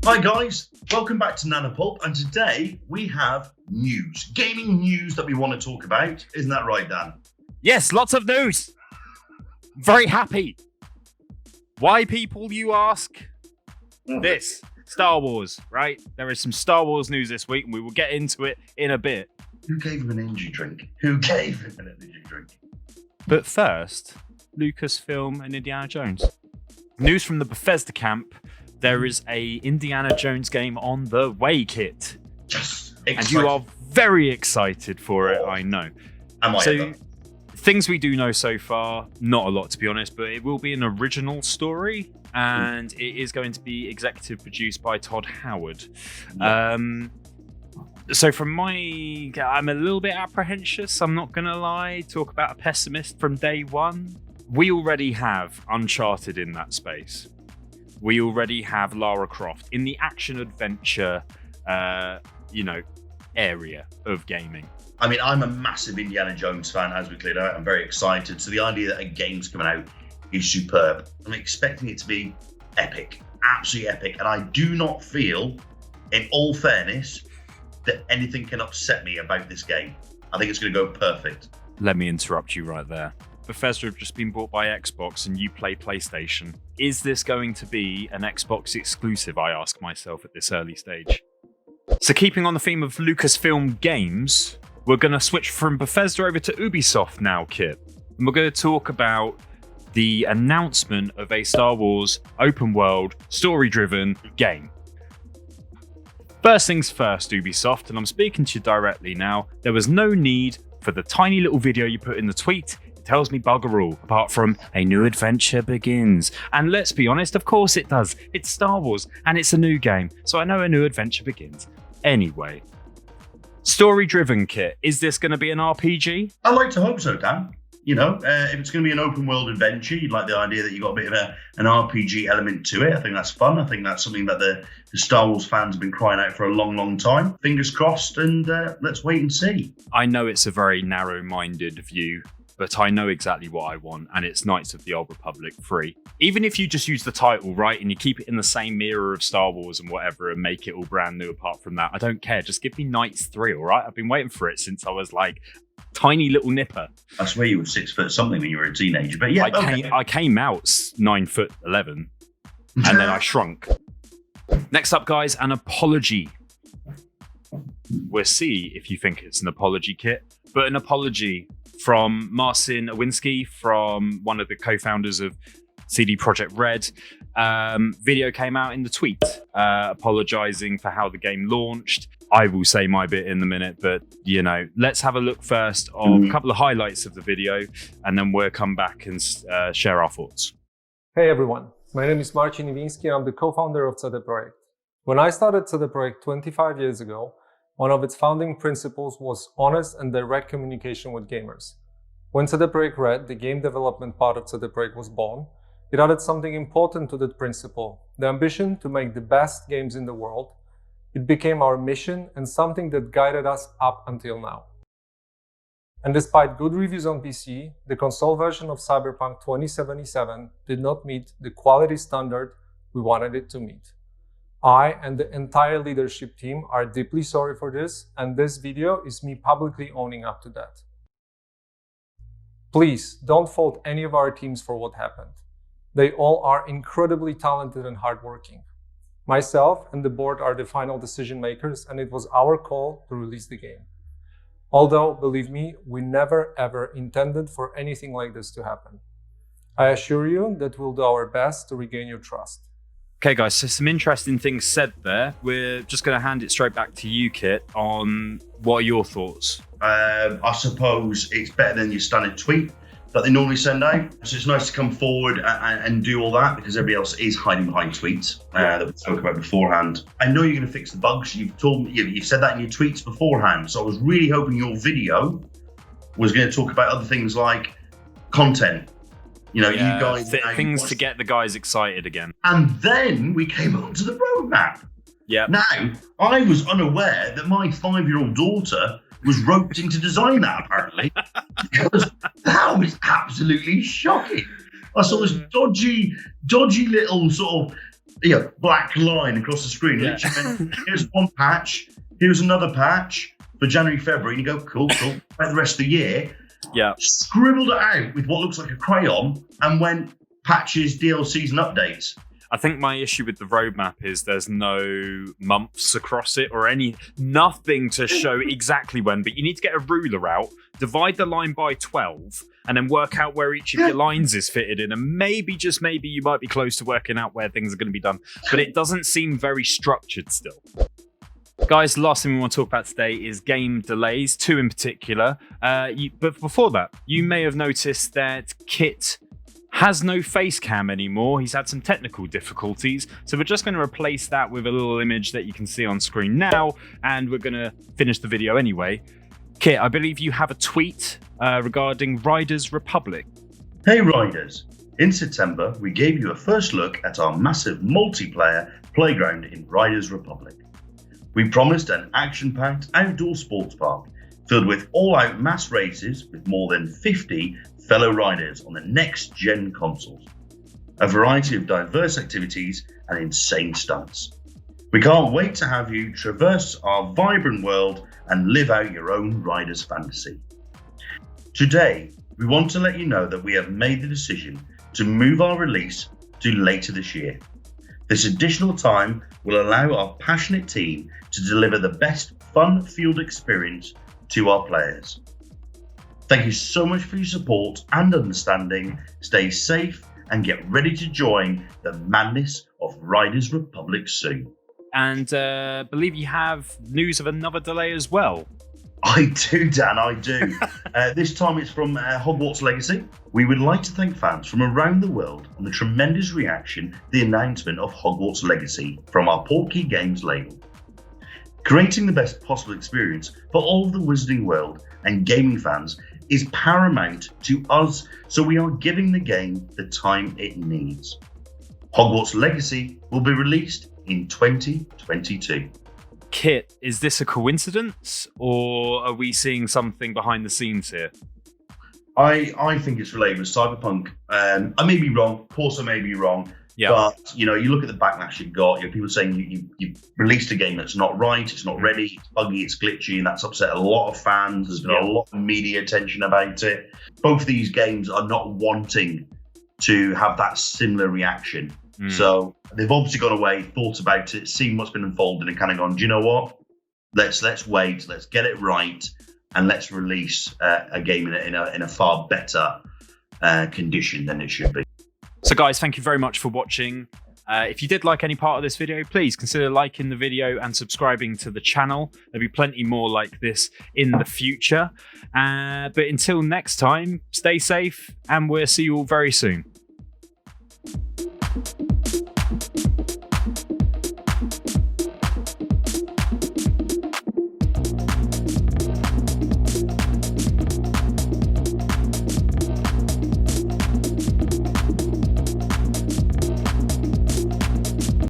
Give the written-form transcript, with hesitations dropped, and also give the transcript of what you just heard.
Hi guys, welcome back to Nano Pulp, and today we have news, gaming news that we want to talk about. Isn't that right, Dan? Yes, lots of news. Very happy. Why, people, you ask? This, Star Wars, right? There is some Star Wars news this week, and we will get into it in a bit. Who gave him an energy drink? But first, Lucasfilm and Indiana Jones. News from the Bethesda camp. There is a Indiana Jones game on the way, Kit. Yes, and you are very excited for it, I know. Am I so, ever? Things we do know so far, not a lot to be honest, but it will be an original story, and it is going to be executive produced by Todd Howard. So from I'm a little bit apprehensive, I'm not going to lie, talk about a pessimist from day one. We already have Uncharted in that space. We already have Lara Croft in the action-adventure, area of gaming. I mean, I'm a massive Indiana Jones fan, as we cleared out. I'm very excited. So the idea that a game's coming out is superb. I'm expecting it to be epic, absolutely epic. And I do not feel, in all fairness, that anything can upset me about this game. I think it's going to go perfect. Let me interrupt you right there. Bethesda have just been bought by Xbox and you play PlayStation. Is this going to be an Xbox exclusive, I ask myself at this early stage? So keeping on the theme of Lucasfilm games, we're going to switch from Bethesda over to Ubisoft now, Kit. And we're going to talk about the announcement of a Star Wars open world, story-driven game. First things first, Ubisoft, and I'm speaking to you directly now, there was no need for the tiny little video you put in the tweet. Tells me bugger all, apart from a new adventure begins. And let's be honest, of course it does. It's Star Wars, and it's a new game, so I know a new adventure begins. Anyway, story-driven, Kit. Is this going to be an RPG? I like to hope so, Dan. You know, if it's going to be an open-world adventure, you'd like the idea that you've got a bit of an RPG element to it. I think that's fun. I think that's something that the Star Wars fans have been crying out for a long, long time. Fingers crossed, and let's wait and see. I know it's a very narrow-minded view, but I know exactly what I want, and it's Knights of the Old Republic 3. Even if you just use the title, right, and you keep it in the same era of Star Wars and whatever, and make it all brand new apart from that, I don't care. Just give me Knights 3, all right? I've been waiting for it since I was, like, tiny little nipper. I swear you were 6 foot something when you were a teenager, but yeah. I came out 9'11", and then I shrunk. Next up, guys, an apology. We'll see if you think it's an apology, Kit, but an apology from Marcin Owinski, from one of the co-founders of CD Projekt Red. Video came out in the tweet, apologising for how the game launched. I will say my bit in a minute, but, let's have a look first of a couple of highlights of the video, and then we'll come back and share our thoughts. Hey everyone, my name is Marcin Owinski. I'm the co-founder of CD Projekt. When I started CD Projekt 25 years ago, one of its founding principles was honest and direct communication with gamers. When CD Projekt Red, the game development part of CD Projekt, was born, it added something important to that principle, the ambition to make the best games in the world. It became our mission and something that guided us up until now. And despite good reviews on PC, the console version of Cyberpunk 2077 did not meet the quality standard we wanted it to meet. I and the entire leadership team are deeply sorry for this, and this video is me publicly owning up to that. Please don't fault any of our teams for what happened. They all are incredibly talented and hardworking. Myself and the board are the final decision makers, and it was our call to release the game. Although, believe me, we never ever intended for anything like this to happen. I assure you that we'll do our best to regain your trust. Okay, guys, so some interesting things said there. We're just going to hand it straight back to you, Kit, on what are your thoughts? I suppose it's better than your standard tweet that they normally send out. So it's nice to come forward and do all that, because everybody else is hiding behind tweets that we spoke about beforehand. I know you're going to fix the bugs. You've told me, you've said that in your tweets beforehand. So I was really hoping your video was going to talk about other things like content. You guys... things to get the guys excited again. And then we came onto the roadmap. Yeah. Now, I was unaware that my 5-year-old daughter was roped into design that, apparently. Because that was absolutely shocking. I saw this dodgy little sort of black line across the screen. Yeah. Literally meant, here's one patch, here's another patch for January, February, and you go, cool. About the rest of the year. Yeah. Scribbled it out with what looks like a crayon and went patches, DLCs, and updates. I think my issue with the roadmap is there's no months across it or nothing to show exactly when, but you need to get a ruler out, divide the line by 12, and then work out where each of your lines is fitted in. And maybe, just maybe, you might be close to working out where things are going to be done. But it doesn't seem very structured still. Guys, the last thing we want to talk about today is game delays, 2 in particular. But before that, you may have noticed that Kit has no face cam anymore. He's had some technical difficulties, so we're just going to replace that with a little image that you can see on screen now, and we're going to finish the video anyway. Kit, I believe you have a tweet regarding Riders Republic. Hey Riders, in September we gave you a first look at our massive multiplayer playground in Riders Republic. We promised an action-packed outdoor sports park filled with all-out mass races with more than 50 fellow riders on the next-gen consoles, a variety of diverse activities and insane stunts. We can't wait to have you traverse our vibrant world and live out your own rider's fantasy. Today, we want to let you know that we have made the decision to move our release to later this year. This additional time will allow our passionate team to deliver the best fun-fueled experience to our players. Thank you so much for your support and understanding. Stay safe and get ready to join the madness of Riders Republic soon. And believe you have news of another delay as well. I do, Dan, I do. This time it's from Hogwarts Legacy. We would like to thank fans from around the world on the tremendous reaction to the announcement of Hogwarts Legacy from our Portkey Games label. Creating the best possible experience for all of the Wizarding World and gaming fans is paramount to us, so we are giving the game the time it needs. Hogwarts Legacy will be released in 2022. Kit, is this a coincidence, or are we seeing something behind the scenes here? I think it's related with Cyberpunk. I may be wrong, of course I may be wrong, but you look at the backlash you've got, people saying you released a game that's not right, it's not ready, it's buggy, it's glitchy, and that's upset a lot of fans. There's been a lot of media attention about it. Both these games are not wanting to have that similar reaction. So they've obviously gone away, thought about it, seen what's been unfolding, and kind of gone, do you know what? Let's wait, let's get it right, and let's release a game in a far better condition than it should be. So guys, thank you very much for watching. If you did like any part of this video, please consider liking the video and subscribing to the channel. There'll be plenty more like this in the future. But until next time, stay safe, and we'll see you all very soon.